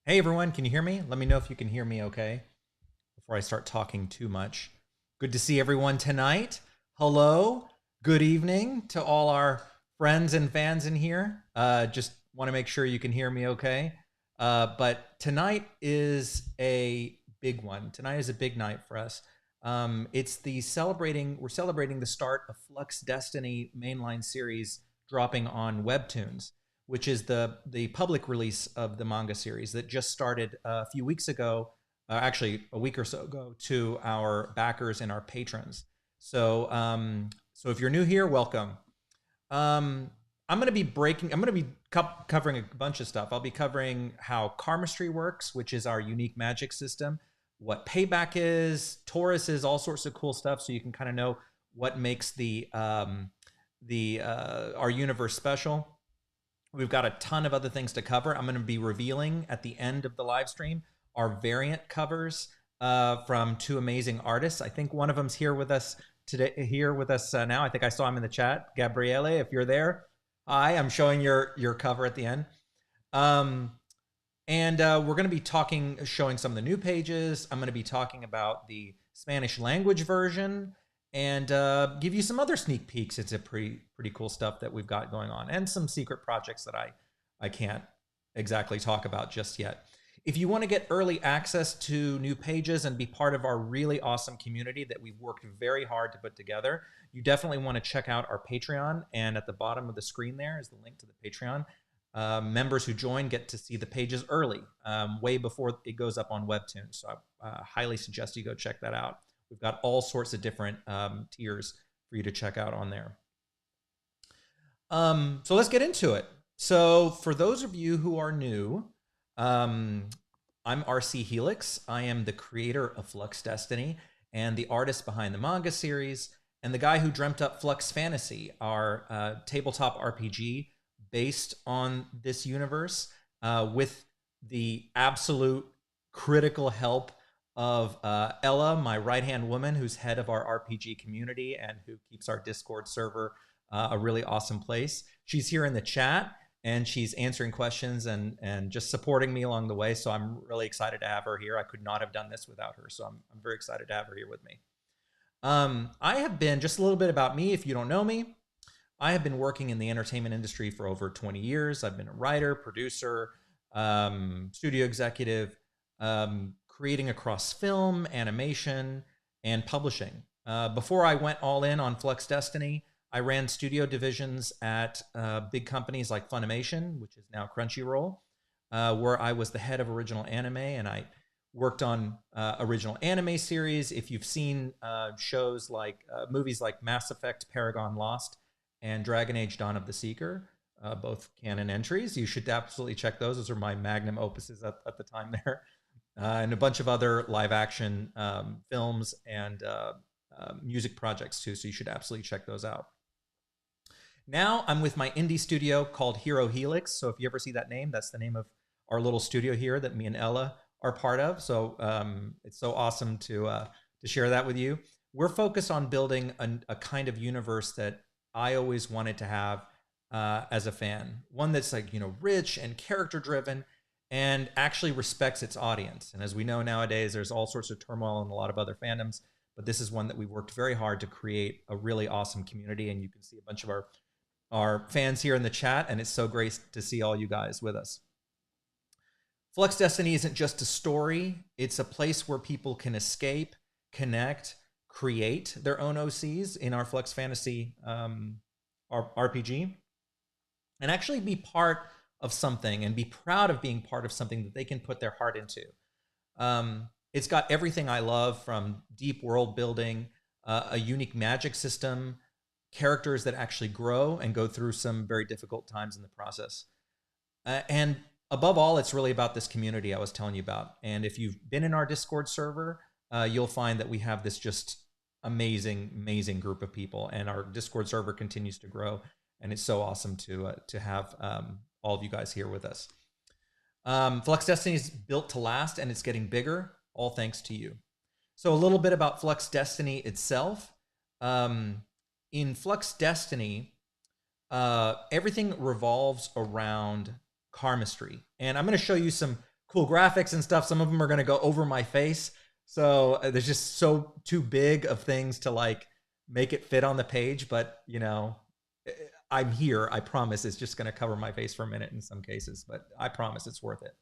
Hey everyone, can you hear me? Let me know if you can hear me okay before I start talking too much. Good to see everyone tonight. Hello, good evening to all our friends and fans in here. Just want to make sure you can hear me okay. But tonight is a big one. Tonight is a big night for us. We're celebrating the start of Flux Destiny mainline series dropping on Webtoons, which is the public release of the manga series that just started a few weeks ago, actually a week or so ago, to our backers and our patrons. So if you're new here, welcome. I'm going to be covering a bunch of stuff. I'll be covering how karmastry works, which is our unique magic system, what payback is, Taurus is, all sorts of cool stuff, so you can kind of know what makes our universe special. We've got a ton of other things to cover. I'm going to be revealing at the end of the live stream our variant covers from two amazing artists. I think one of them's here with us today. Now. I think I saw him in the chat. Gabriele, if you're there, hi. I'm showing your cover at the end. We're going to be showing some of the new pages. I'm going to be talking about the Spanish language version, and give you some other sneak peeks. It's a pretty cool stuff that we've got going on, and some secret projects that I can't exactly talk about just yet. If you want to get early access to new pages and be part of our really awesome community that we've worked very hard to put together, you definitely want to check out our Patreon. And at the bottom of the screen there is the link to the Patreon. Members who join get to see the pages early, way before it goes up on Webtoon. So I highly suggest you go check that out. We've got all sorts of different tiers for you to check out on there. So let's get into it. So for those of you who are new, I'm RC Helix. I am the creator of Flux Destiny and the artist behind the manga series, and the guy who dreamt up Flux Fantasy, our tabletop RPG based on this universe, with the absolute critical help of Ella, my right-hand woman, who's head of our RPG community and who keeps our Discord server a really awesome place. She's here in the chat, and she's answering questions and just supporting me along the way. So I'm really excited to have her here. I could not have done this without her. So I'm very excited to have her here with me. I have been, just a little bit about me, if you don't know me, I have been working in the entertainment industry for over 20 years. I've been a writer, producer, studio executive, creating across film, animation, and publishing. Before I went all in on Flux Destiny, I ran studio divisions at big companies like Funimation, which is now Crunchyroll, where I was the head of original anime, and I worked on original anime series. If you've seen shows like movies like Mass Effect, Paragon Lost, and Dragon Age Dawn of the Seeker, both canon entries, you should absolutely check those. Those are my magnum opuses at the time there. And a bunch of other live action films and music projects too, so you should absolutely check those out. Now I'm with my indie studio called RC Helix. So if you ever see that name, that's the name of our little studio here that me and Ella are part of. So it's so awesome to share that with you. We're focused on building a kind of universe that I always wanted to have as a fan. One that's like, you know, rich and character driven and actually respects its audience. And as we know nowadays, there's all sorts of turmoil in a lot of other fandoms, but this is one that we worked very hard to create a really awesome community. And you can see a bunch of our fans here in the chat, and it's so great to see all you guys with us. Flux Destiny isn't just a story. It's a place where people can escape, connect, create their own OCs in our Flux Fantasy RPG, and actually be part of something and be proud of being part of something that they can put their heart into. It's got everything I love, from deep world building, a unique magic system, characters that actually grow and go through some very difficult times in the process. And above all, it's really about this community I was telling you about. And if you've been in our Discord server, you'll find that we have this just amazing, amazing group of people. And our Discord server continues to grow. And it's so awesome to have all of you guys here with us. Flux Destiny is built to last, and it's getting bigger, all thanks to you. So a little bit about Flux Destiny itself. In Flux Destiny, everything revolves around karmastry. And I'm going to show you some cool graphics and stuff. Some of them are going to go over my face. So there's just so too big of things to like make it fit on the page. But, you know, I'm here. I promise it's just going to cover my face for a minute in some cases, but I promise it's worth it.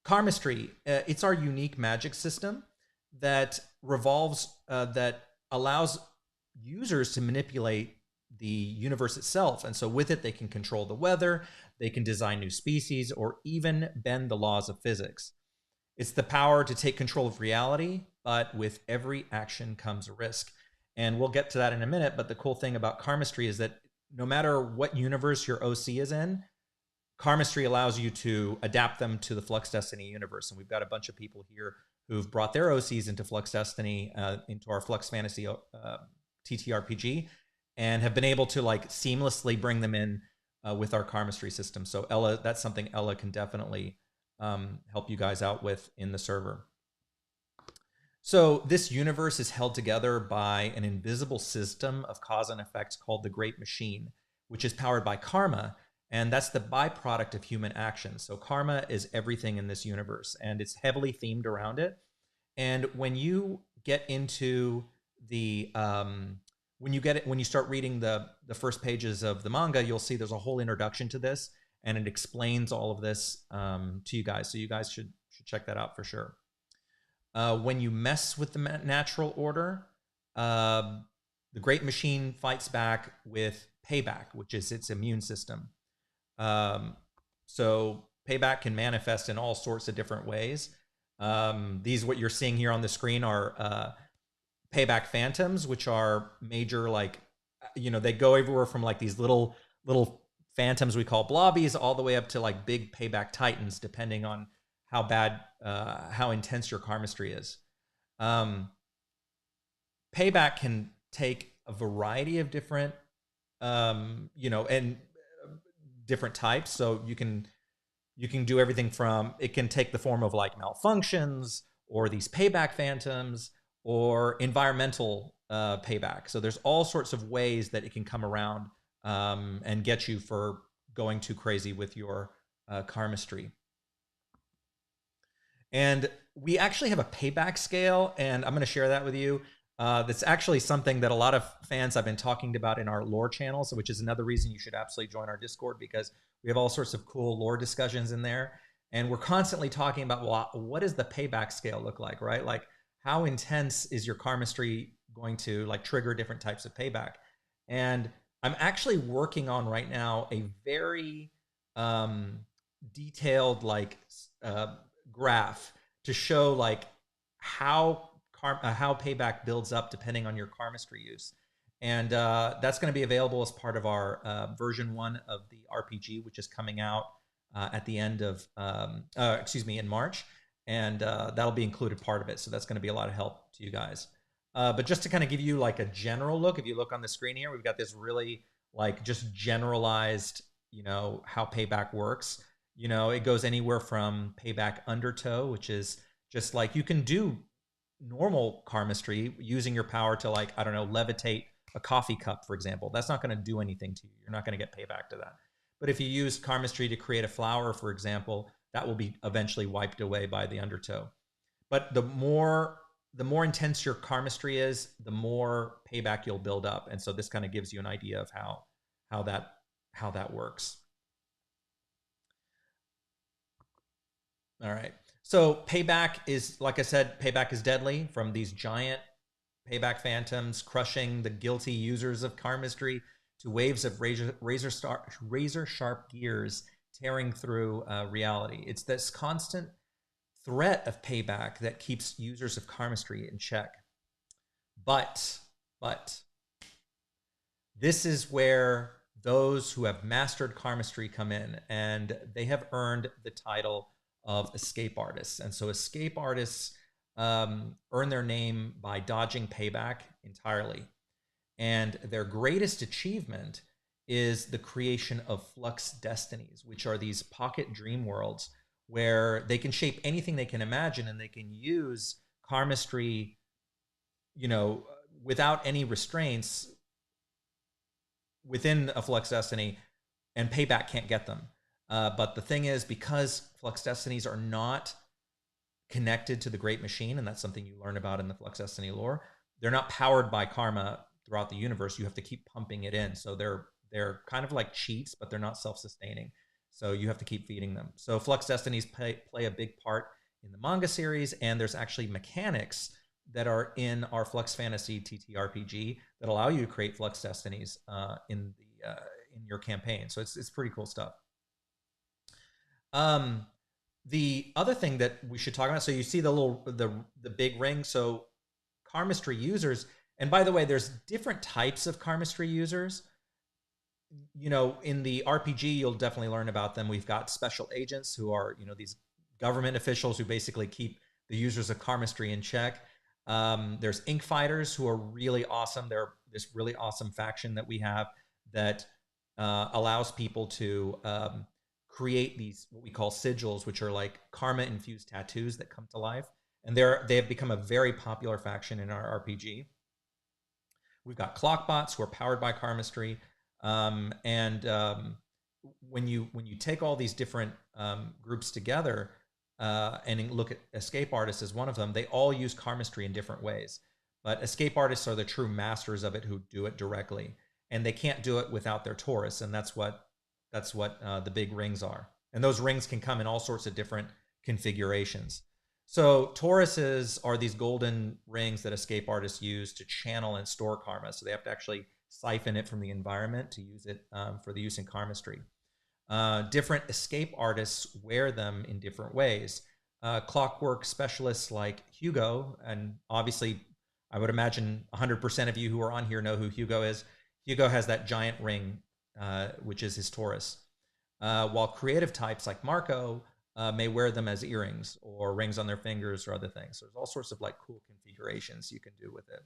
Karmastry, it's our unique magic system that revolves, that allows users to manipulate the universe itself. And so with it, they can control the weather, they can design new species, or even bend the laws of physics. It's the power to take control of reality, but with every action comes a risk. And we'll get to that in a minute, but the cool thing about karmastry is that no matter what universe your OC is in, karmastry allows you to adapt them to the Flux Destiny universe. And we've got a bunch of people here who've brought their OCs into Flux Destiny, into our Flux Fantasy TTRPG, and have been able to like seamlessly bring them in with our karmastry system. So Ella, that's something Ella can definitely help you guys out with in the server. So this universe is held together by an invisible system of cause and effect called the Great Machine, which is powered by karma, and that's the byproduct of human action. So karma is everything in this universe, and it's heavily themed around it. And when you get into the when you start reading the first pages of the manga, you'll see there's a whole introduction to this, and it explains all of this to you guys. So you guys should check that out for sure. When you mess with the natural order, the Great Machine fights back with payback, which is its immune system. So payback can manifest in all sorts of different ways. These, what you're seeing here on the screen, are payback phantoms, which are major, like, they go everywhere from like these little phantoms we call blobbies all the way up to like big payback titans, depending on how bad, how intense your karmastry is. Payback can take a variety of different, and different types. So you can do everything from, it can take the form of like malfunctions, or these payback phantoms, or environmental payback. So there's all sorts of ways that it can come around and get you for going too crazy with your karmastry. And we actually have a payback scale, and I'm going to share that with you. That's actually something that a lot of fans have been talking about in our lore channels, which is another reason you should absolutely join our Discord, because we have all sorts of cool lore discussions in there. And we're constantly talking about, well, what does the payback scale look like, right? Like, how intense is your karmastry going to like trigger different types of payback? And I'm actually working on right now a very detailed like graph to show like how payback builds up depending on your karmastry use. And that's going to be available as part of our version 1 of the RPG, which is coming out at the end of, in March. And that'll be included part of it. So that's going to be a lot of help to you guys. But just to kind of give you like a general look, if you look on the screen here, we've got this really like just generalized, how payback works. It goes anywhere from payback undertow, which is just like you can do normal karmastry using your power to, like, I don't know, levitate a coffee cup, for example. That's not going to do anything to you. You're not going to get payback to that. But if you use karmastry to create a flower, for example, that will be eventually wiped away by the undertow. But the more intense your karmastry is, the more payback you'll build up. And so this kind of gives you an idea of how that works. All right. So payback is, like I said, payback is deadly, from these giant payback phantoms crushing the guilty users of karmastry to waves of razor sharp gears tearing through reality. It's this constant threat of payback that keeps users of karmastry in check. But this is where those who have mastered karmastry come in, and they have earned the title of escape artists. And so escape artists earn their name by dodging payback entirely. And their greatest achievement is the creation of Flux destinies, which are these pocket dream worlds where they can shape anything they can imagine, and they can use karmastry, without any restraints within a Flux destiny, and payback can't get them. But the thing is, because Flux destinies are not connected to the Great Machine, and that's something you learn about in the Flux destiny lore, they're not powered by karma throughout the universe. You have to keep pumping it in. So they're kind of like cheats, but they're not self-sustaining. So you have to keep feeding them. So Flux destinies play a big part in the manga series, and there's actually mechanics that are in our Flux Fantasy TTRPG that allow you to create Flux destinies in your campaign. So it's pretty cool stuff. The other thing that we should talk about, so you see the big ring. So karmastry users, and by the way, there's different types of karmastry users. In the RPG, you'll definitely learn about them. We've got special agents who are, these government officials who basically keep the users of karmastry in check. There's ink fighters who are really awesome. They're this really awesome faction that we have that allows people to create these, what we call sigils, which are like karma-infused tattoos that come to life. And they have become a very popular faction in our RPG. We've got clockbots who are powered by karmastry. When you take all these different groups together and look at escape artists as one of them, they all use karmastry in different ways. But escape artists are the true masters of it, who do it directly. And they can't do it without their Taurus, and that's what That's what the big rings are. And those rings can come in all sorts of different configurations. So toruses are these golden rings that escape artists use to channel and store karma. So they have to actually siphon it from the environment to use it for the use in karmastry. Different escape artists wear them in different ways. Clockwork specialists like Hugo, and obviously I would imagine 100% of you who are on here know who Hugo is. Hugo has that giant ring, which is his torus. While creative types like Marco may wear them as earrings or rings on their fingers or other things. So there's all sorts of like cool configurations you can do with it.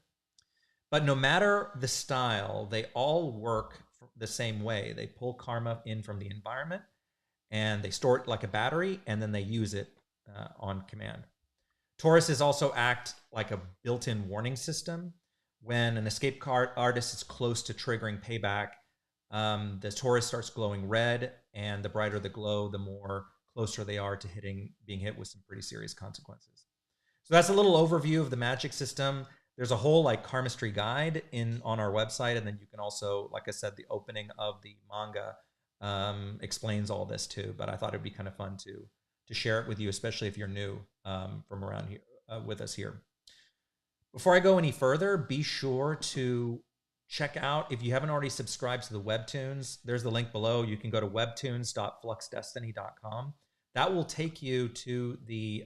But no matter the style, they all work the same way. They pull karma in from the environment and they store it like a battery, and then they use it on command. Toruses also act like a built-in warning system. When an escape artist is close to triggering payback, the torus starts glowing red, and the brighter the glow, the more closer they are to being hit with some pretty serious consequences. So that's a little overview of the magic system. There's a whole like karmastry guide on our website, and then you can also, like I said, the opening of the manga explains all this too. But I thought it'd be kind of fun to share it with you, especially if you're new from around here with us here. Before I go any further, be sure to check out, if you haven't already subscribed to the Webtoons, there's the link below. You can go to webtoons.fluxdestiny.com. That will take you to the,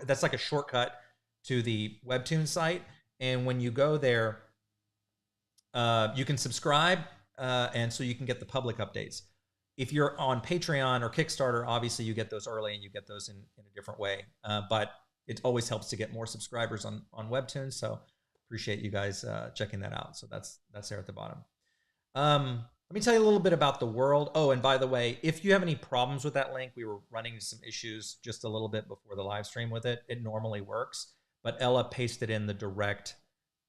that's like a shortcut to the Webtoon site. And when you go there, you can subscribe, and so you can get the public updates. If you're on Patreon or Kickstarter, obviously you get those early and you get those in a different way. But it always helps to get more subscribers on Webtoons. So appreciate you guys checking that out. So that's there at the bottom. Let me tell you a little bit about the world. Oh, and by the way, if you have any problems with that link, we were running into some issues just a little bit before the live stream with it. It normally works, but Ella pasted in the direct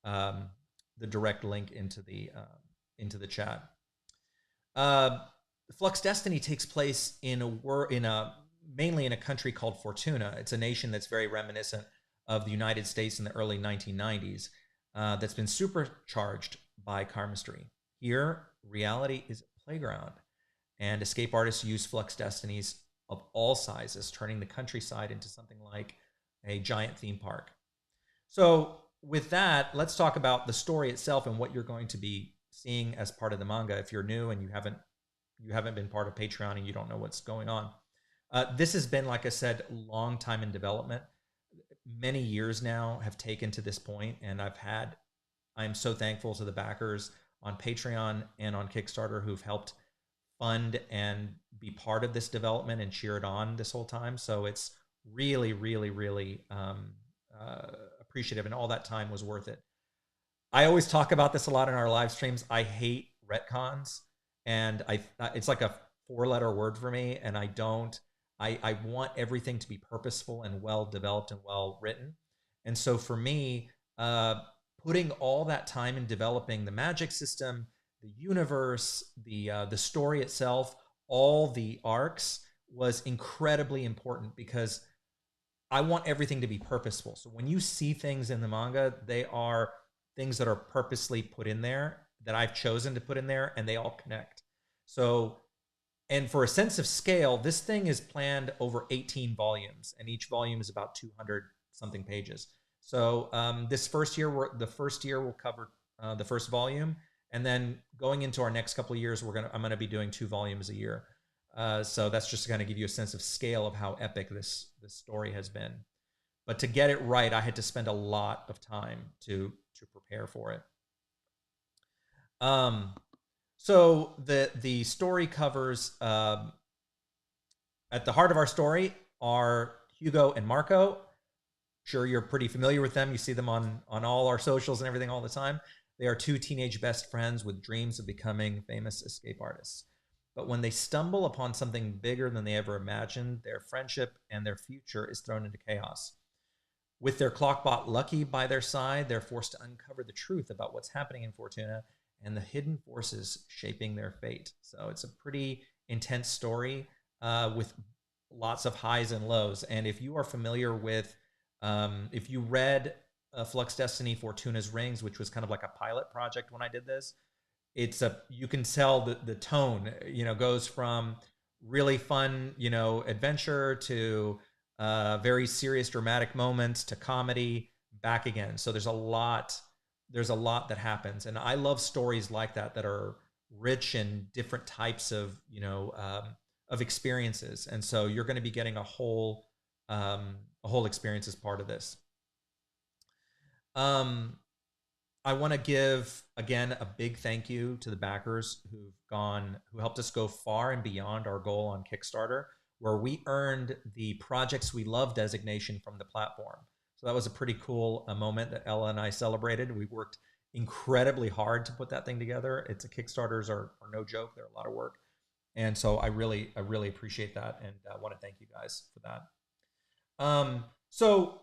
link into the chat. Flux Destiny takes place mainly in a country called Fortuna. It's a nation that's very reminiscent of the United States in the early 1990s. That's been supercharged by karmastry. Here, reality is a playground, and escape artists use Flux Destinies of all sizes, turning the countryside into something like a giant theme park. So with that, let's talk about the story itself and what you're going to be seeing as part of the manga. If you're new and you haven't been part of Patreon and you don't know what's going on, this has been, like I said, a long time in development. Many years now have taken to this point, and I'm so thankful to the backers on Patreon and on Kickstarter who've helped fund and be part of this development and cheer it on this whole time. So it's really, really, really appreciative, and all that time was worth it. I always talk about this a lot in our live streams. I hate retcons, and it's like a 4-letter word for me, and I want everything to be purposeful and well developed and well written. And so for me, putting all that time in developing the magic system, the universe, the story itself, all the arcs was incredibly important, because I want everything to be purposeful. So when you see things in the manga, they are things that are purposely put in there, that I've chosen to put in there, and they all connect. So, and for a sense of scale, this thing is planned over 18 volumes, and each volume is about 200 something pages. So the first year we'll cover the first volume, and then going into our next couple of years, I'm gonna be doing 2 volumes a year. So that's just to kind of give you a sense of scale of how epic this story has been. But to get it right, I had to spend a lot of time to prepare for it. So the story covers, at the heart of our story are Hugo and Marco. Sure, you're pretty familiar with them. You see them on all our socials and everything all the time. They are 2 teenage best friends with dreams of becoming famous escape artists. But when they stumble upon something bigger than they ever imagined, their friendship and their future is thrown into chaos. With their clockbot Lucky by their side, they're forced to uncover the truth about what's happening in Fortuna and the hidden forces shaping their fate. So it's a pretty intense story with lots of highs and lows. And if you are familiar with, if you read Flux Destiny Fortuna's Rings, which was kind of like a pilot project when I did this, you can tell the tone, goes from really fun, adventure to very serious dramatic moments to comedy back again. So there's a lot that happens, and I love stories like that are rich in different types of experiences. And so you're going to be getting a whole experience as part of this. I want to give again a big thank you to the backers who helped us go far and beyond our goal on Kickstarter, where we earned the Projects We Love designation from the platform. So that was a pretty cool moment that Ella and I celebrated. We worked incredibly hard to put that thing together. Kickstarters are no joke; they're a lot of work, and so I really appreciate that, and I want to thank you guys for that. So a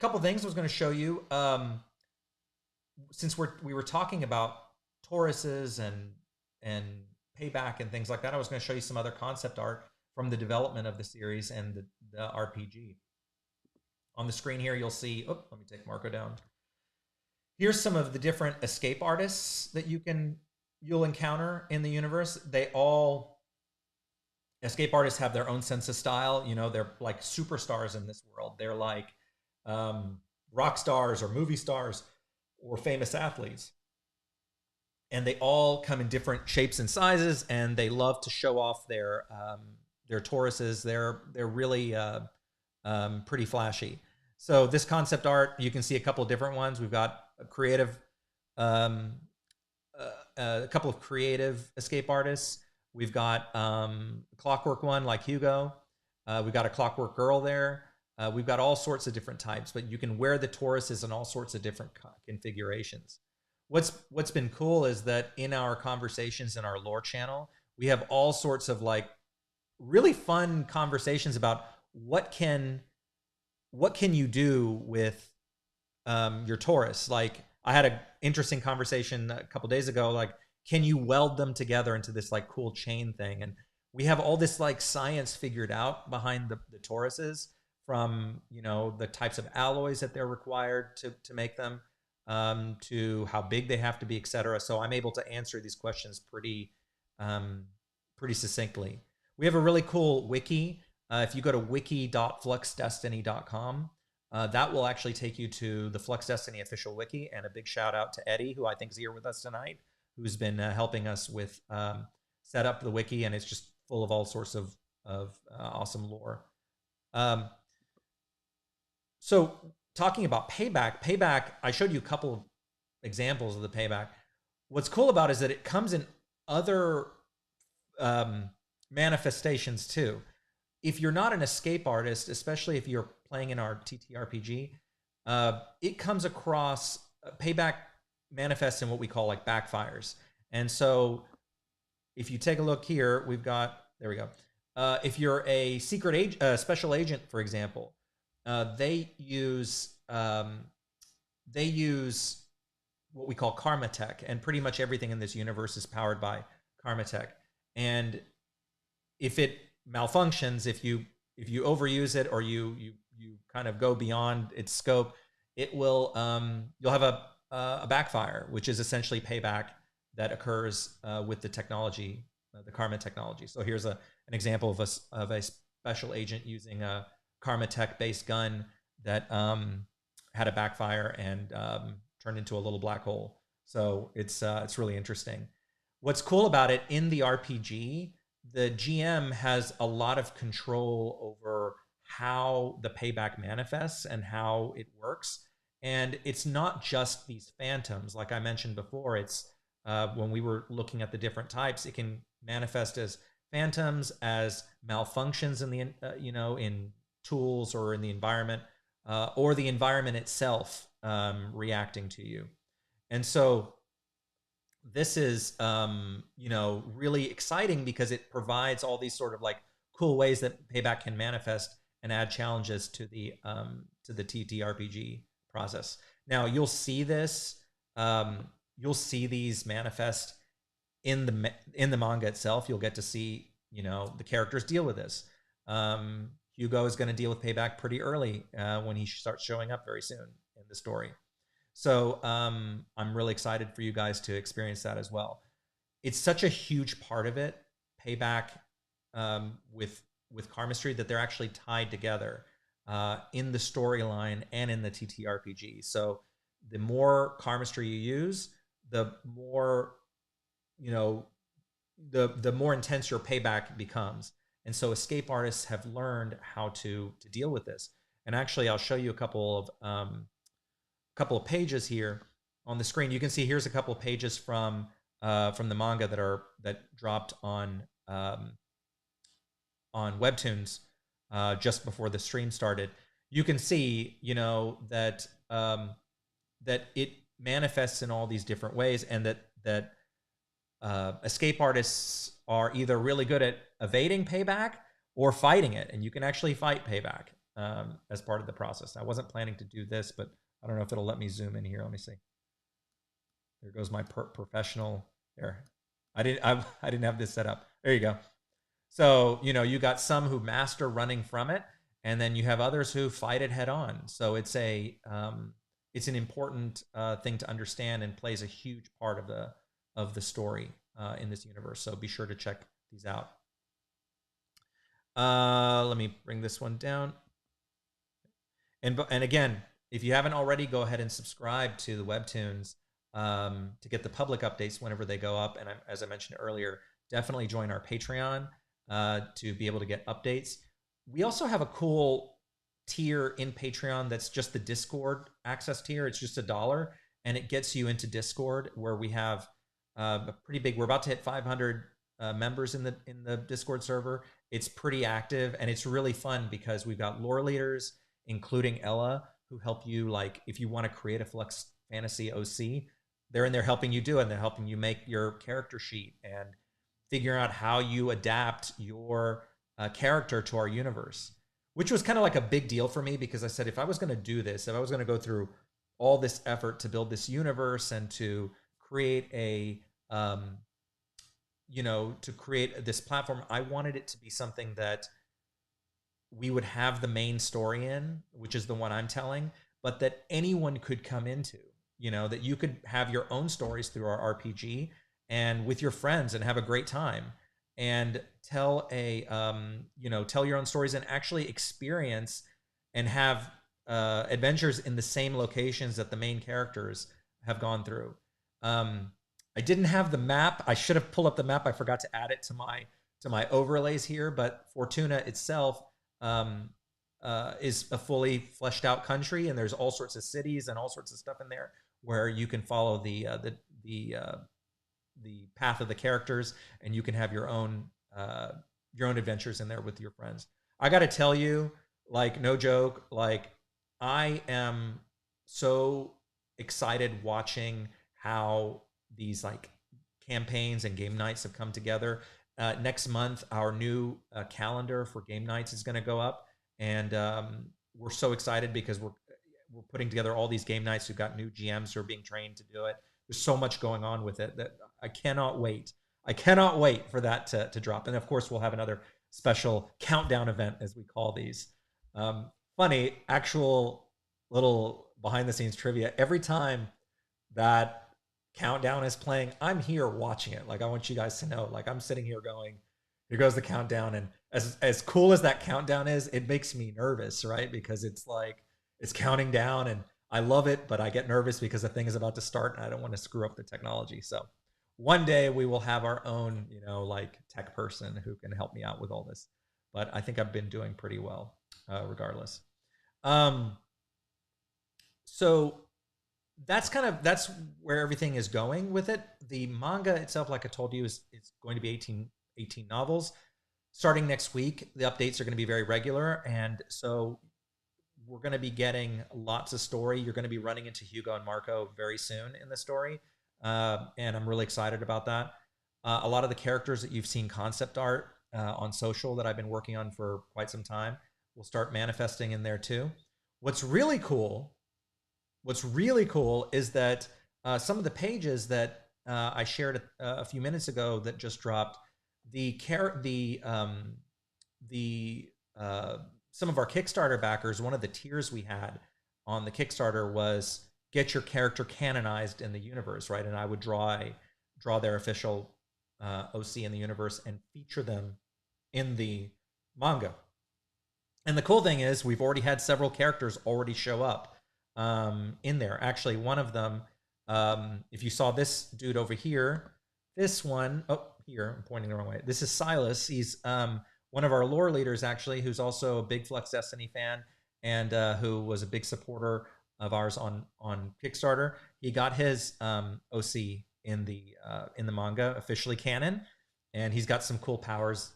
couple things I was going to show you. Since we were talking about Tauruses and payback and things like that, I was going to show you some other concept art from the development of the series and the RPG. On the screen here, you'll see. Oh, let me take Marco down. Here's some of the different escape artists that you'll encounter in the universe. Escape artists have their own sense of style. They're like superstars in this world. They're like rock stars or movie stars or famous athletes, and they all come in different shapes and sizes, and they love to show off their Tauruses. They're really pretty flashy. So this concept art, you can see a couple of different ones. We've got a couple of creative escape artists. We've got a clockwork one like Hugo. We've got a clockwork girl there. We've got all sorts of different types, but you can wear the Tauruses in all sorts of different configurations. What's been cool is that in our conversations in our lore channel, we have all sorts of like really fun conversations about what can you do with your Taurus. Like I had an interesting conversation a couple days ago, like, can you weld them together into this like cool chain thing? And we have all this like science figured out behind the Tauruses, from the types of alloys that they're required to make them, to how big they have to be, etc. So I'm able to answer these questions pretty succinctly. We have a really cool wiki. If you go to wiki.fluxdestiny.com, that will actually take you to the Flux Destiny official wiki. And a big shout out to Eddie, who I think is here with us tonight, who's been helping us with set up the wiki, and it's just full of all sorts of awesome lore. So talking about payback, I showed you a couple of examples of the payback. What's cool about it is that it comes in other manifestations too. If you're not an escape artist, especially if you're playing in our TTRPG, it comes across payback manifests in what we call like backfires. And so if you take a look here, there we go. If you're a secret agent, special agent, for example, they use what we call karma tech, and pretty much everything in this universe is powered by karma tech. And if it malfunctions, if you overuse it, or you kind of go beyond its scope, it will you'll have a backfire, which is essentially payback that occurs with the technology, the karma technology. So here's an example of a special agent using a karma tech based gun that had a backfire and turned into a little black hole. So it's really interesting. What's cool about it, in the RPG, the GM has a lot of control over how the payback manifests and how it works. And it's not just these phantoms. Like I mentioned before, it's when we were looking at the different types, it can manifest as phantoms, as malfunctions in the in tools or in the environment, or the environment itself reacting to you. And so this is really exciting, because it provides all these sort of like cool ways that payback can manifest and add challenges to the TTRPG process. Now you'll see this, you'll see these manifest in the manga itself. You'll get to see the characters deal with this. Hugo is going to deal with payback pretty early when he starts showing up very soon in the story. So I'm really excited for you guys to experience that as well. it's such a huge part of it, payback, with karmastry, that they're actually tied together in the storyline and in the TTRPG. So the more karmastry you use, the more, you know, the more intense your payback becomes. And so escape artists have learned how to deal with this. And actually, I'll show you a couple of pages here on the screen. You can see here's a couple of pages from the manga that dropped on Webtoons just before the stream started. You can see, you know, that that it manifests in all these different ways, and that escape artists are either really good at evading payback or fighting it, and you can actually fight payback as part of the process. I wasn't planning to do this, but I don't know if it'll let me zoom in here. Let me see. There goes my professional. There, I didn't have this set up. There you go. So, you know, you got some who master running from it, and then you have others who fight it head on. So it's it's an important thing to understand, and plays a huge part of the story in this universe. So be sure to check these out. Let me bring this one down. And again, if you haven't already, go ahead and subscribe to the Webtoons to get the public updates whenever they go up. And as I mentioned earlier, definitely join our Patreon to be able to get updates. We also have a cool tier in Patreon that's just the Discord access tier. It's just $1, and it gets you into Discord, where we have a pretty big. We're about to hit 500 members in the Discord server. It's pretty active, and it's really fun because we've got lore leaders, including Ella, who help you, like, if you want to create a Flux Fantasy OC, they're in there helping you do it, and they're helping you make your character sheet and figure out how you adapt your character to our universe, which was kind of like a big deal for me, because I said, if I was going to do this, if I was going to go through all this effort to build this universe and to create to create this platform, I wanted it to be something that we would have the main story in, which is the one I'm telling, but that anyone could come into, you know, that you could have your own stories through our RPG and with your friends and have a great time, and tell tell your own stories and actually experience and have adventures in the same locations that the main characters have gone through. I didn't have the map. I should have pulled up the map. I forgot to add it to my overlays here, but Fortuna itself is a fully fleshed out country, and there's all sorts of cities and all sorts of stuff in there where you can follow the path of the characters, and you can have your own adventures in there with your friends. I got to tell you, like, no joke, like, I am so excited watching how these, like, campaigns and game nights have come together. Next month, our new calendar for game nights is going to go up, and we're so excited because we're putting together all these game nights. We've got new GMs who are being trained to do it. There's so much going on with it that I cannot wait. I cannot wait for that to drop. And of course, we'll have another special countdown event, as we call these. Funny, actual little behind the scenes trivia. Every time that countdown is playing, I'm here watching it. Like, I want you guys to know, like, I'm sitting here going, here goes the countdown. And as cool as that countdown is, it makes me nervous, right? Because it's like, it's counting down, and I love it, but I get nervous because the thing is about to start and I don't want to screw up the technology. So one day we will have our own, like, tech person who can help me out with all this. But I think I've been doing pretty well regardless. So that's where everything is going with it. The manga itself, like I told you, is going to be 18 novels. Starting next week, the updates are going to be very regular. And so we're going to be getting lots of story. You're going to be running into Hugo and Marco very soon in the story. And I'm really excited about that. A lot of the characters that you've seen concept art on social that I've been working on for quite some time will start manifesting in there too. What's really cool is that some of the pages that I shared a few minutes ago that just dropped, some of our Kickstarter backers, one of the tiers we had on the Kickstarter was get your character canonized in the universe, right? And I would draw their official OC in the universe and feature them in the manga. And the cool thing is, we've already had several characters already show up in there. Actually, one of them, if you saw this dude over here, this one, oh, here, I'm pointing the wrong way. This is Silas. He's one of our lore leaders, actually, who's also a big Flux Destiny fan and who was a big supporter of ours on Kickstarter. He got his OC in the manga, officially canon, and he's got some cool powers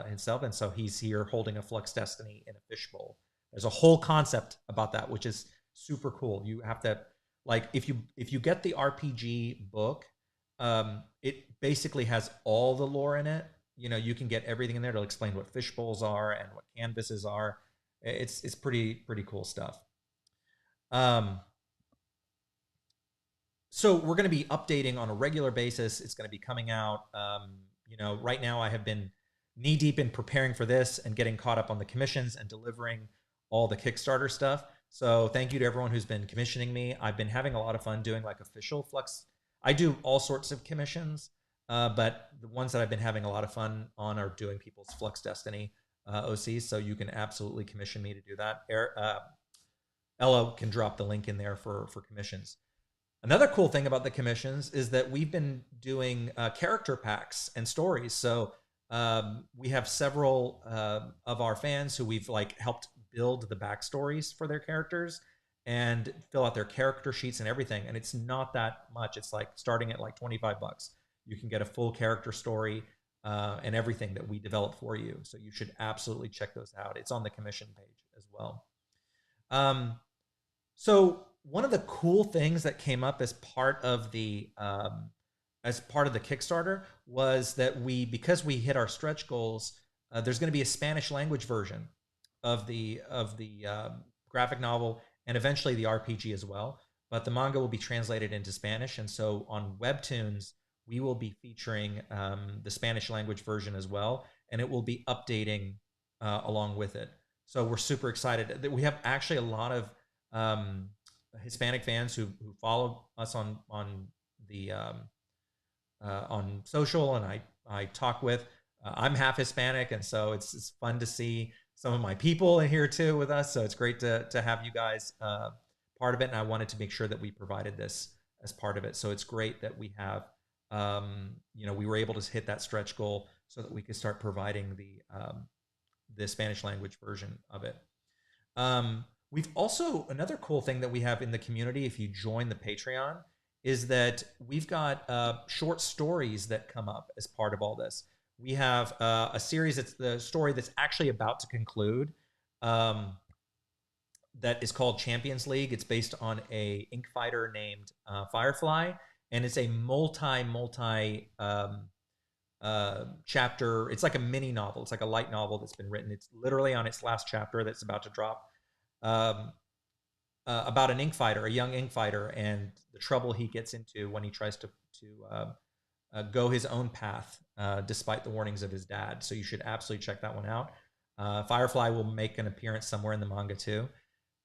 himself, and so he's here holding a Flux Destiny in a fishbowl. There's a whole concept about that, which is super cool. You have to, like, if you get the RPG book, it basically has all the lore in it. You know, you can get everything in there to explain what fishbowls are and what canvases are. It's pretty cool stuff. So we're going to be updating on a regular basis. It's going to be coming out. You know, right now I have been knee deep in preparing for this and getting caught up on the commissions and delivering all the Kickstarter stuff. So thank you to everyone who's been commissioning me. I've been having a lot of fun doing like official Flux. I do all sorts of commissions, but the ones that I've been having a lot of fun on are doing people's Flux Destiny OCs. So you can absolutely commission me to do that. Ella can drop the link in there for commissions. Another cool thing about the commissions is that we've been doing character packs and stories. So we have several of our fans who we've like helped build the backstories for their characters and fill out their character sheets and everything. And it's not that much. It's like starting at like $25. You can get a full character story and everything that we develop for you. So you should absolutely check those out. It's on the commission page as well. So one of the cool things that came up as part of the Kickstarter was that because we hit our stretch goals, there's going to be a Spanish language version of the graphic novel and eventually the RPG as well. But the manga will be translated into Spanish, and so on Webtoons we will be featuring the Spanish language version as well, and it will be updating along with it. So we're super excited. We have actually a lot of Hispanic fans who follow us on social, and I talk with. I'm half Hispanic, and so it's fun to see some of my people in here too with us. So it's great to have you guys part of it, and I wanted to make sure that we provided this as part of it. So it's great that we have, you know, we were able to hit that stretch goal so that we could start providing the Spanish language version of it. We've also, another cool thing that we have in the community, if you join the Patreon, is that we've got short stories that come up as part of all this. We have a series that's the story that's actually about to conclude that is called Champions League. It's based on a ink fighter named Firefly, and it's a multi chapter. It's like a mini novel. It's like a light novel that's been written. It's literally on its last chapter that's about to drop. About an ink fighter, a young ink fighter, and the trouble he gets into when he tries to go his own path despite the warnings of his dad. So you should absolutely check that one out. Firefly will make an appearance somewhere in the manga too.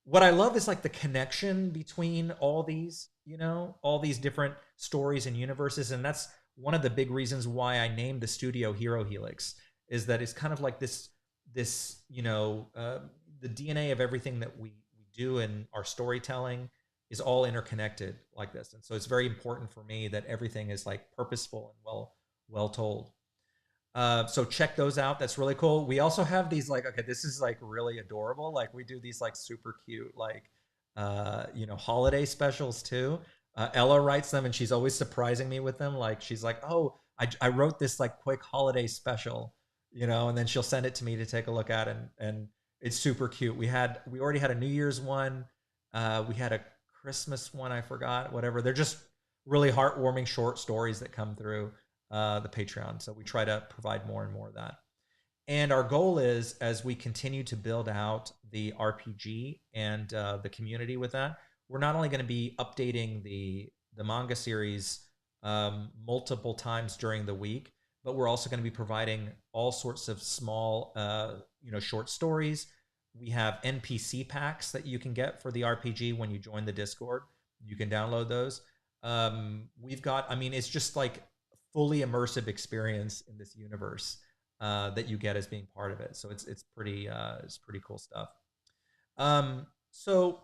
What I love is like the connection between all these, you know, all these different stories and universes, and that's one of the big reasons why I named the studio Hero Helix, is that it's kind of like this you know, the DNA of everything that we do in our storytelling is all interconnected like this. And so it's very important for me that everything is like purposeful and well told. So check those out. That's really cool. We also have these like, okay, this is like really adorable. Like we do these like super cute, like, you know, holiday specials too. Ella writes them and she's always surprising me with them. Like she's like, oh, I wrote this like quick holiday special, you know, and then she'll send it to me to take a look at, and it's super cute. We already had a New Year's one. We had a Christmas one. I forgot, whatever. They're just really heartwarming short stories that come through the Patreon. So we try to provide more and more of that. And our goal is, as we continue to build out the RPG and the community with that, we're not only going to be updating the manga series multiple times during the week, but we're also going to be providing all sorts of small, you know, short stories. We have NPC packs that you can get for the RPG when you join the Discord. You can download those. We've got, I mean, it's just like fully immersive experience in this universe that you get as being part of it. So it's pretty cool stuff. So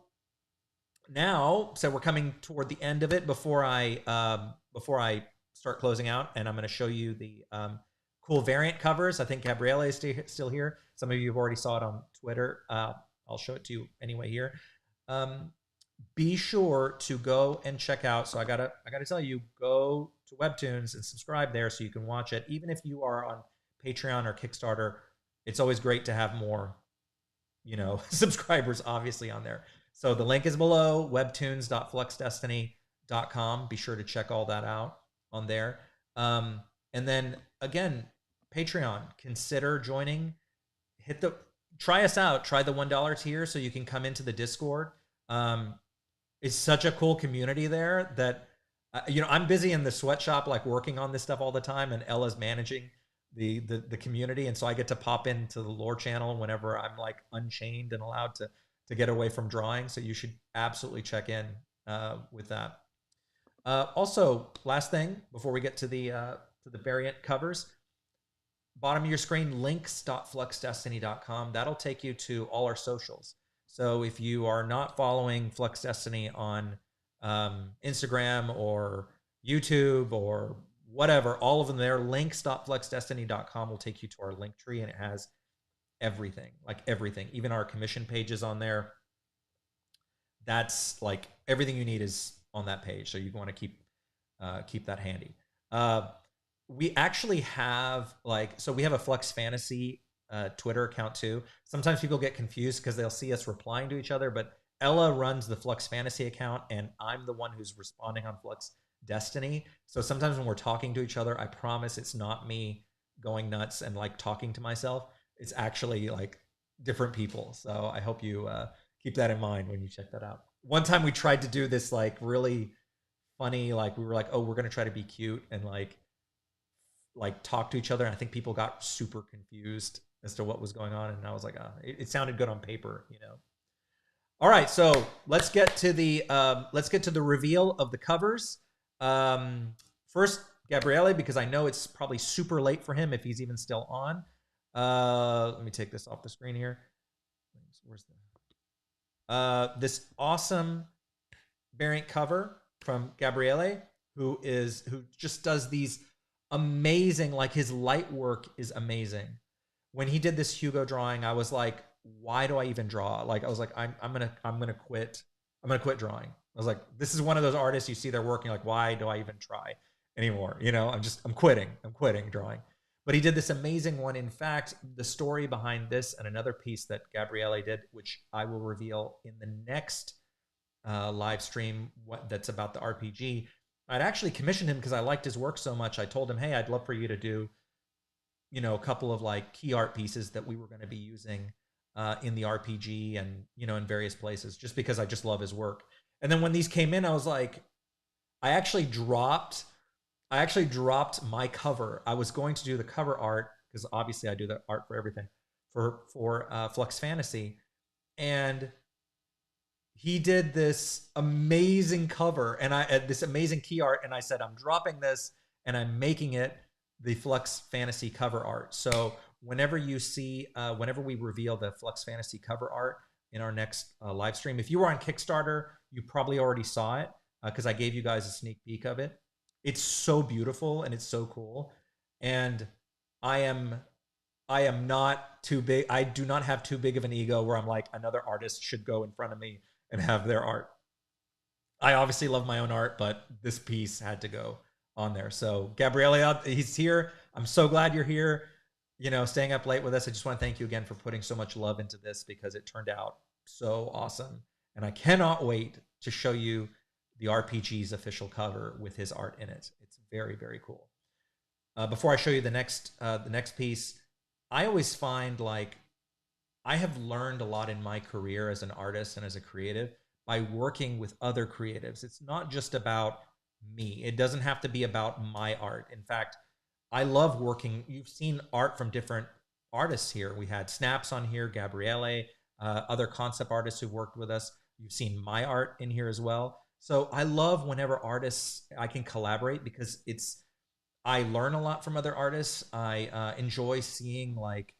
now, so we're coming toward the end of it before I start closing out, and I'm going to show you the cool variant covers. I think Gabriele is still here. Some of you have already saw it on Twitter. I'll show it to you anyway here. Be sure to go and check out. So I gotta tell you, go to Webtoons and subscribe there so you can watch it. Even if you are on Patreon or Kickstarter, it's always great to have more, subscribers obviously on there. So the link is below, webtoons.fluxdestiny.com. Be sure to check all that out on there. And then again, Patreon, consider joining. Try us out. Try the $1 tier so you can come into the Discord. It's such a cool community there that, I'm busy in the sweatshop, like working on this stuff all the time, and Ella's managing the community. And so I get to pop into the lore channel whenever I'm like unchained and allowed to get away from drawing. So you should absolutely check in with that. Also, last thing before we get to the variant covers, bottom of your screen, links.fluxdestiny.com. That'll take you to all our socials. So if you are not following Flux Destiny on Instagram or YouTube or whatever, all of them there, links.fluxdestiny.com will take you to our link tree, and it has everything, like everything, even our commission pages on there. That's like everything you need is on that page. So you want to keep that handy. We actually have we have a Flux Fantasy Twitter account too. Sometimes people get confused because they'll see us replying to each other, but Ella runs the Flux Fantasy account and I'm the one who's responding on Flux Destiny. So sometimes when we're talking to each other, I promise it's not me going nuts and like talking to myself. It's actually like different people. So I hope you keep that in mind when you check that out. One time we tried to do this like really funny, like we were like, oh, we're going to try to be cute and like talk to each other. And I think people got super confused as to what was going on. And I was like, it sounded good on paper, All right, so let's get to the reveal of the covers. First, Gabriele, because I know it's probably super late for him if he's even still on. Let me take this off the screen here. Where's this awesome variant cover from Gabriele, who just does these amazing, like his light work is amazing. When he did this Hugo drawing, I was like, why do I even draw? Like I was like, I'm gonna quit. I'm gonna quit drawing. I was like, this is one of those artists you see they're working, like, why do I even try anymore? I'm quitting drawing. But he did this amazing one. In fact, the story behind this and another piece that Gabriele did, which I will reveal in the next live stream, that's about the RPG. I'd actually commissioned him because I liked his work so much. I told him, hey, I'd love for you to do, a couple of like key art pieces that we were going to be using in the RPG and, in various places, just because I just love his work. And then when these came in, I was like, I actually dropped my cover. I was going to do the cover art because obviously I do the art for everything for Flux Fantasy. And he did this amazing cover and this amazing key art. And I said, I'm dropping this and I'm making it the Flux Fantasy cover art. So whenever you see, whenever we reveal the Flux Fantasy cover art in our next live stream, if you were on Kickstarter, you probably already saw it because I gave you guys a sneak peek of it. It's so beautiful and it's so cool. And I am not too big. I do not have too big of an ego where I'm like, another artist should go in front of me and have their art. I obviously love my own art, but this piece had to go on there. So Gabriele, he's here. I'm so glad you're here, staying up late with us. I just want to thank you again for putting so much love into this because it turned out so awesome. And I cannot wait to show you the RPG's official cover with his art in it. It's very, very cool. Before I show you the next piece, I always find like I have learned a lot in my career as an artist and as a creative by working with other creatives. It's not just about me. It doesn't have to be about my art. In fact, I love working. You've seen art from different artists here. We had Snaps on here, Gabriele, other concept artists who've worked with us. You've seen my art in here as well. So I love whenever artists I can collaborate because I learn a lot from other artists. I enjoy seeing like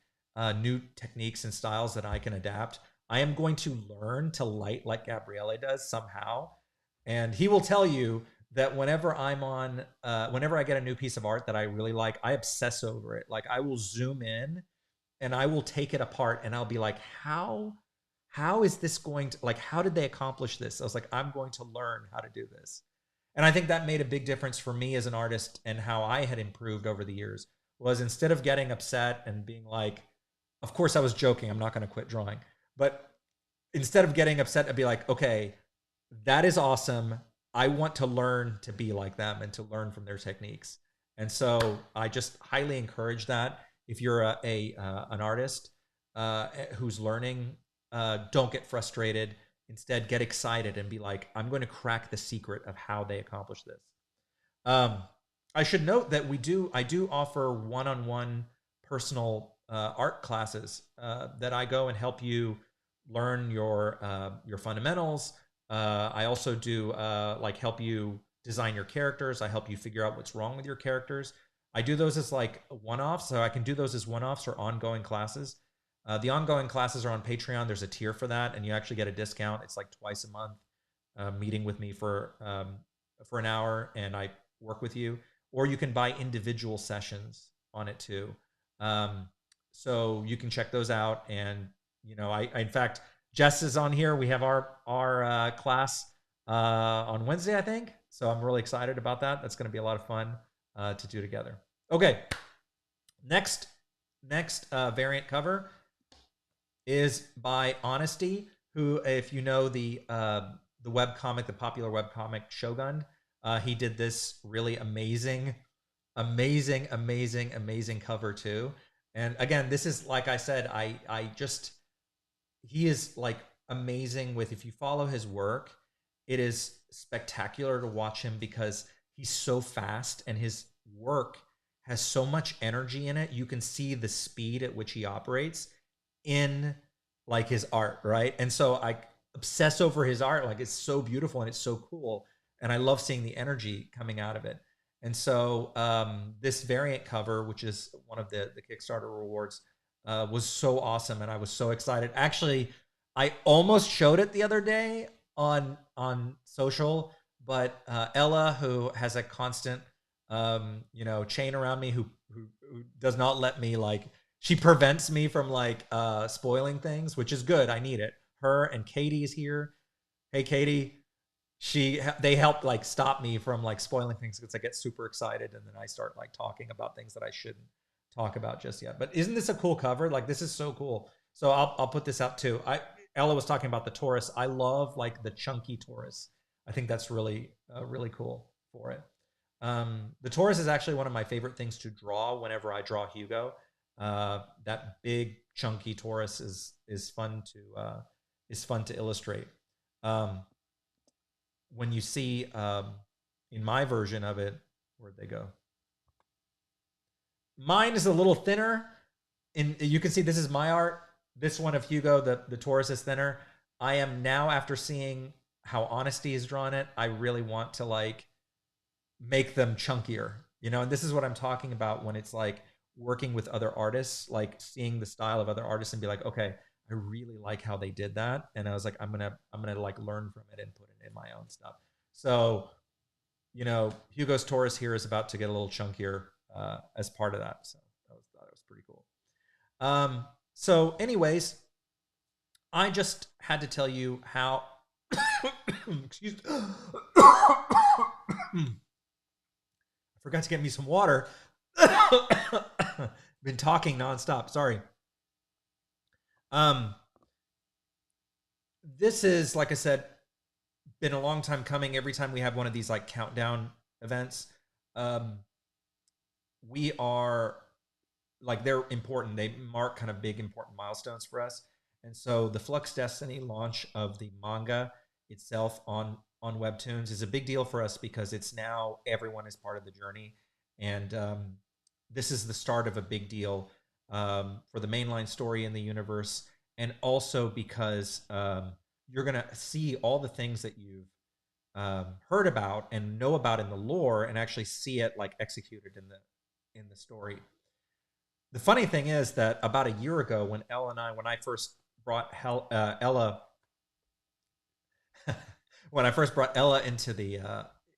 new techniques and styles that I can adapt. I am going to learn to light like Gabriele does somehow, and he will tell you that whenever whenever I get a new piece of art that I really like, I obsess over it. Like I will zoom in and I will take it apart and I'll be like, how is this going to, like, how did they accomplish this? I was like, I'm going to learn how to do this. And I think that made a big difference for me as an artist and how I had improved over the years was instead of getting upset and being like, of course I was joking, I'm not going to quit drawing. But instead of getting upset, I'd be like, okay, that is awesome. I want to learn to be like them and to learn from their techniques. And so I just highly encourage that. If you're an artist who's learning, don't get frustrated. Instead, get excited and be like, I'm going to crack the secret of how they accomplish this. I should note that I do offer one-on-one personal art classes that I go and help you learn your fundamentals. I also do like help you design your characters. I help you figure out what's wrong with your characters. I do those as like one-offs, so I can do those as one-offs or ongoing classes. The ongoing classes are on Patreon. There's a tier for that, and you actually get a discount. It's like twice a month, meeting with me for an hour, and I work with you. Or you can buy individual sessions on it too. So you can check those out. And you know, I in fact, Jess is on here. We have our class on Wednesday, I think. So I'm really excited about that. That's going to be a lot of fun to do together. Okay, next variant cover is by Honesty, who, if you know the webcomic, the popular webcomic Shogun, he did this really amazing cover too. And again, this is, like I said, he is like amazing with, if you follow his work, it is spectacular to watch him because he's so fast and his work has so much energy in it. You can see the speed at which he operates in like his art, right? And so I obsess over his art. Like, it's so beautiful and it's so cool, and I love seeing the energy coming out of it. And so this variant cover, which is one of the Kickstarter rewards, was so awesome, and I was so excited. Actually, I almost showed it the other day on social, but Ella, who has a constant chain around me, who does not let me, like, she prevents me from like spoiling things, which is good. I need it. Her and Katie is here. Hey, Katie. They help like stop me from like spoiling things because I get super excited and then I start like talking about things that I shouldn't talk about just yet. But isn't this a cool cover? Like, this is so cool. So I'll put this out too. Ella was talking about the Taurus. I love like the chunky Taurus. I think that's really really cool for it. The Taurus is actually one of my favorite things to draw whenever I draw Hugo. That big chunky Taurus is fun to illustrate. When you see in my version of it, where'd they go? Mine is a little thinner. You can see this is my art. This one of Hugo, the Taurus, is thinner. I am now, after seeing how Honesty has drawn it, I really want to like make them chunkier, and this is what I'm talking about when it's like working with other artists, like seeing the style of other artists and be like, okay, I really like how they did that, and I was like, I'm gonna like learn from it and put it in my own stuff. So, Hugo's Taurus here is about to get a little chunkier as part of that. So that was pretty cool. So, anyways, I just had to tell you how. Excuse me. I forgot to get me some water. Been talking nonstop. Sorry. This is, like I said, been a long time coming. Every time we have one of these like countdown events, we are like, they're important. They mark kind of big important milestones for us. And so the Flux Destiny launch of the manga itself on Webtoons is a big deal for us because it's now everyone is part of the journey. And this is the start of a big deal for the mainline story in the universe. And also because you're going to see all the things that you've heard about and know about in the lore, and actually see it like executed in the story. The funny thing is that about a year ago, when when I first brought Ella, when I first brought Ella into the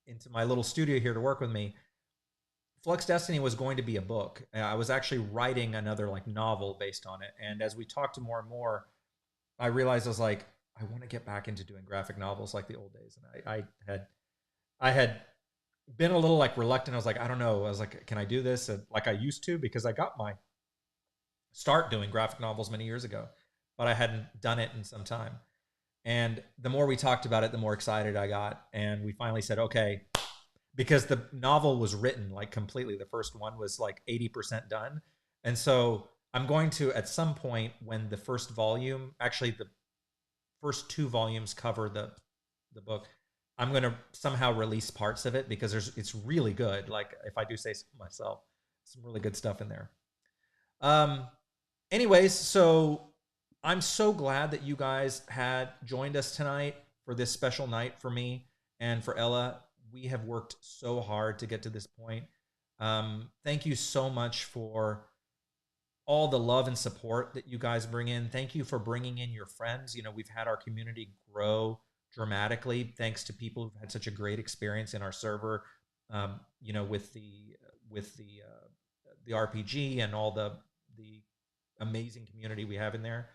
into my little studio here to work with me, Flux Destiny was going to be a book. I was actually writing another like novel based on it, and as we talked more and more, I realized I was like, I want to get back into doing graphic novels like the old days, and I had been a little like reluctant. I was like, I don't know. I was like, can I do this like I used to? Because I got my start doing graphic novels many years ago, but I hadn't done it in some time. And the more we talked about it, the more excited I got. And we finally said, okay, because the novel was written like completely. The first one was like 80% done. And so I'm going to, at some point, when the first volume, actually the first two volumes cover the book, I'm going to somehow release parts of it because it's really good. Like if I do say so myself, some really good stuff in there. Um, Anyways, so I'm so glad that you guys had joined us tonight for this special night for me and for Ella. We have worked so hard to get to this point. Thank you so much for all the love and support that you guys bring in. Thank you for bringing in your friends. You know, we've had our community grow dramatically thanks to people who've had such a great experience in our server. You know, with the RPG and all the amazing community we have in there.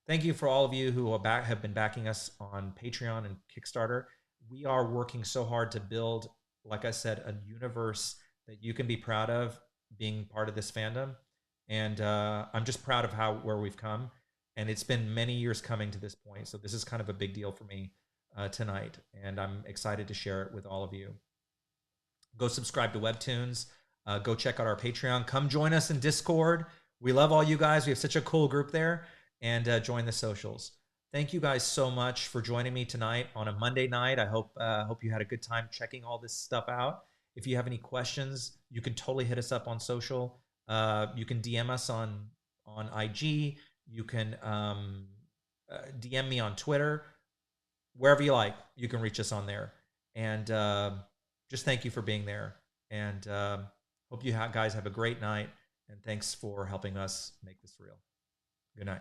Thank you for all of you who have been backing us on Patreon and Kickstarter. We are working so hard to build, like I said, a universe that you can be proud of being part of this fandom. And I'm just proud of where we've come. And it's been many years coming to this point. So this is kind of a big deal for me tonight. And I'm excited to share it with all of you. Go subscribe to Webtoons. Go check out our Patreon. Come join us in Discord. We love all you guys. We have such a cool group there. And join the socials. Thank you guys so much for joining me tonight on a Monday night. I hope you had a good time checking all this stuff out. If you have any questions, you can totally hit us up on social. You can DM us on IG. You can DM me on Twitter. Wherever you like, you can reach us on there. And just thank you for being there. And hope you guys have a great night. And thanks for helping us make this real. Good night.